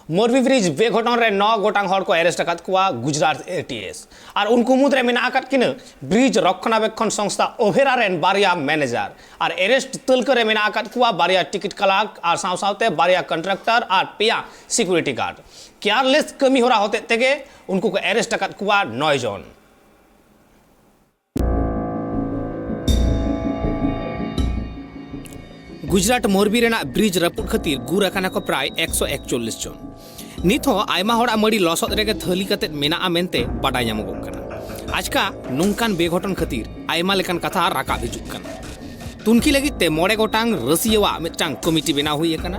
Morbi bridge बेघटन रे 9 गोटांग हर को arrest अकात कुआ गुजरात एटीएस और उनको मुद्रे में आकात किन ब्रिज रक्षणाबेक्षण संस्था ओभेरा रेन बारिया मैनेजर और अरेस्ट तल करे में आकात कुआ बारिया टिकट कलाक और सावसावते बारिया कंट्रैक्टर और पेया सिक्योरिटी गार्ड केयरलेस कमी हो रहा होते तेगे उनको को अरेस्ट अकात कुआ 9 जन। गुजरात मोरबी रेना ब्रिज रपुट खातिर गुर अकाना को प्राय 141 जन नित हो आयमा होड़ा मड़ी लसद रेगे थली कते मेना मेनते बाडाय ᱧᱟᱢᱚᱜᱚᱜ ᱠᱟᱱᱟ आजका नुंकान बेघटन खातिर आयमा लेकान कथा राका हिजुग कना तुनकी लगित ते मोड़े गोटांग रसियावा मिटांग कमिटी बेना हुई कना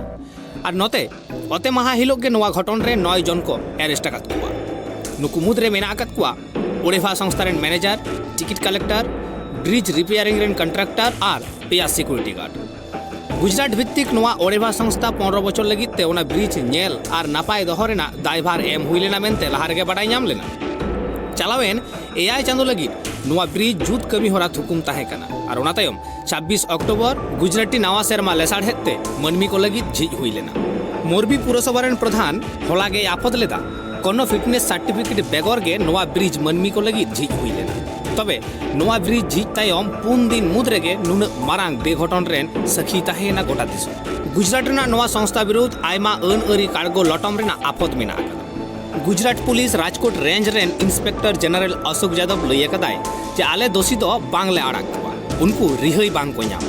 और नोते ओते महा हिलोग के नोवा घटन रे 9 जन को अरेस्ट अकात कुआ नुकु मुद्रे मेना अकात कुआ ओडेफा संस्था rain manager ticket collector bridge repairing rain contractor और पेया सिक्योरिटी गार्ड गुजरात भित्तिक नोवा ओडेभा संस्था 15 बछर लगित ते ओना ब्रिज नेल और नापाय दोहो रेना दायभार एम हुई लेना मेनते लहा रेगे बाडाय ᱧᱟᱢ लेना चालावेन एआई चांदो लगित नोवा ब्रिज जुत कमी होरा थुकुम ताहे कना और ओना तायम 26 अक्टोबर गुजराती नवा सेरमा लेसाढ़ेते मनमी को लगित झिज हुई लेना मोरबी पुरसभा रेन प्रधान होलागे आफत लेदा कोनो फिटनेस सर्टिफिकेट बेगर गे नोवा ब्रिज मनमी को लगित झिज हुई लेना तबे नोवा ब्रिज झिज तायम 3 दिन मुद्रेगे नुन मारांग बेघटन रेन सखी ताहेना गोटा दिसो गुजरात रेना नोवा संस्था विरुद्ध आयमा अन अरी कार्गो लटम रेना आफत मेना Gujarat police Rajkot range rain inspector general Ashok Yadav लई कदाय जे आले दोषी दो बांगले आड़ाग कवा उनको रिहाई बांग को ᱧᱟᱢ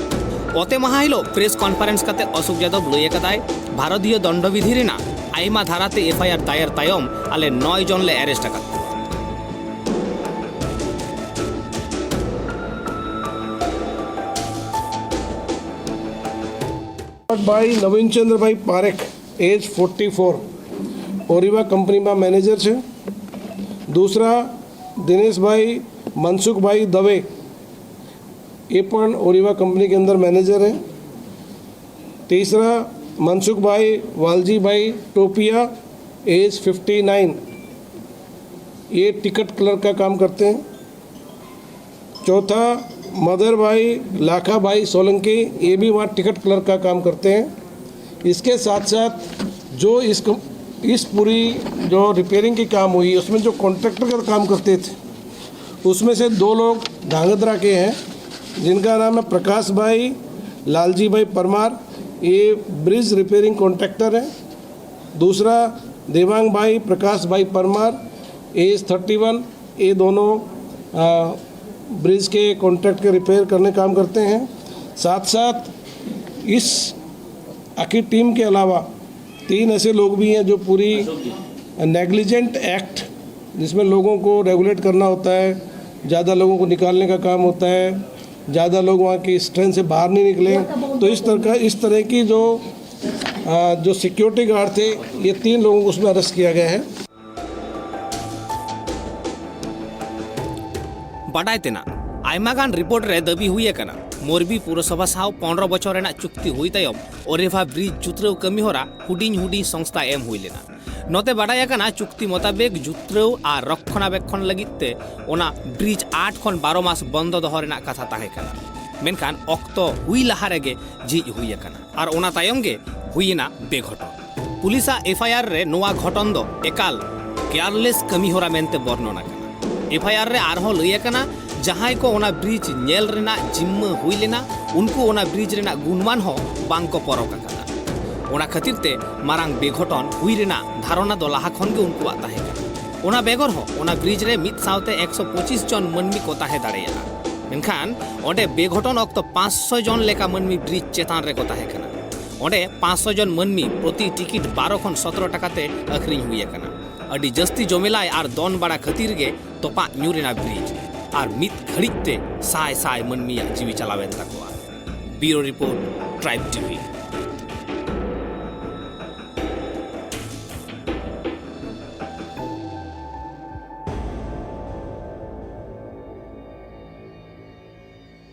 ओते महा हिलो प्रेस कॉन्फ्रेंस कते अशोक यादव लई कदाय भारतीय दंडविधि रेना आयमा धाराते एफआईआर दायर तायम आले 9 जन ले अरेस्ट अकात भाई नवीन चंद्र भाई पारेख एज 44 ओरिवा कंपनी में मैनेजर है। दूसरा दिनेश भाई मनसुख भाई दवे ये पण ओरिवा कंपनी के अंदर मैनेजर है। तीसरा मनसुख भाई वालजी भाई टोपिया एज 59 ये टिकट क्लर्क का काम करते हैं। चौथा मदर भाई लाखा भाई सोलंकी ये भी वहाँ टिकट क्लर्क का काम करते हैं। इसके साथ साथ जो इस पूरी जो रिपेयरिंग की काम हुई उसमें जो कॉन्ट्रैक्टर का काम करते थे उसमें से 2 लोग धांगध्रा के हैं जिनका नाम है प्रकाश भाई लालजी भाई परमार ये ब्रिज रिपेयरिंग कॉन्ट्रैक्टर है। दूसरा देवांग भाई प्रकाश भाई परमार एज 31 ये दोनों ब्रिज के कॉन्ट्रैक्ट के रिपेयर करने काम करते हैं। साथ साथ इस आखिर टीम के अलावा 3 ऐसे लोग भी हैं जो पूरी नेग्लिजेंट एक्ट जिसमें लोगों को रेगुलेट करना होता है, ज़्यादा लोगों को निकालने का काम होता है, ज़्यादा लोग वहाँ की स्ट्रेंथ से बाहर नहीं निकले, तो इस तरह की जो सिक्योरिटी गार्ड थे ये 3 लोगों को उसमें अरेस्ट किया गया है। बाडाय तेना आयमागान रिपोर्ट रे दाबी हुई कना मोरबी पुरसभा साव 15 बछर रेना चुक्ति हुई तायम ओरेभा ब्रिज जुतराव कमी होरा हुडिंग हुडिंग संस्था एम हुई लेना नोते बाडाय कना चुक्ति मुताबिक जुतराव और रक्षणाबेक्षण लगिते ओना ब्रिज 8 खन 12 मास बंद दोहो रेना कथा ताहे कना मेनखान अक्तो हुई लहा रेगे झिज हुई कना और ओना तायम गे हुईना बेघटन पुलिसा एफआईआर रे नोवा घटन दो एकाल केयरलेस कमी होरा मेनते वर्णना एफआईआर रे आरहो लई कना जहां को ओना ब्रिज नेल रेना जिम्मा हुई लेना उनको ओना ब्रिज रेना गुणमान हो बांग को परक कदा ओना खातिर ते मारांग बेघटन हुई रेना धारणा दो लाहा खन के उनको ताहे कना ओना बेगर हो ओना ब्रिज रे मित सावते 125 जन मनमी को ताहे दाड़ेया मेनखान ओडे बेघटन अक्त 500 जन लेका मनमी ब्रिज चेतान रे को ताहे कना ओडे 500 जन मनमी प्रति टिकट 12 खन 17 टाकाते अखरिኝ हुई कना अडी जस्ती जमेलाय और दन बाड़ा खातिर गे तोपा न्यूरेना ब्रिज और मित घड़ीते साय साय मनमिया जीवी चलावेन तकवा ब्यूरो रिपोर्ट ट्राइब टीवी।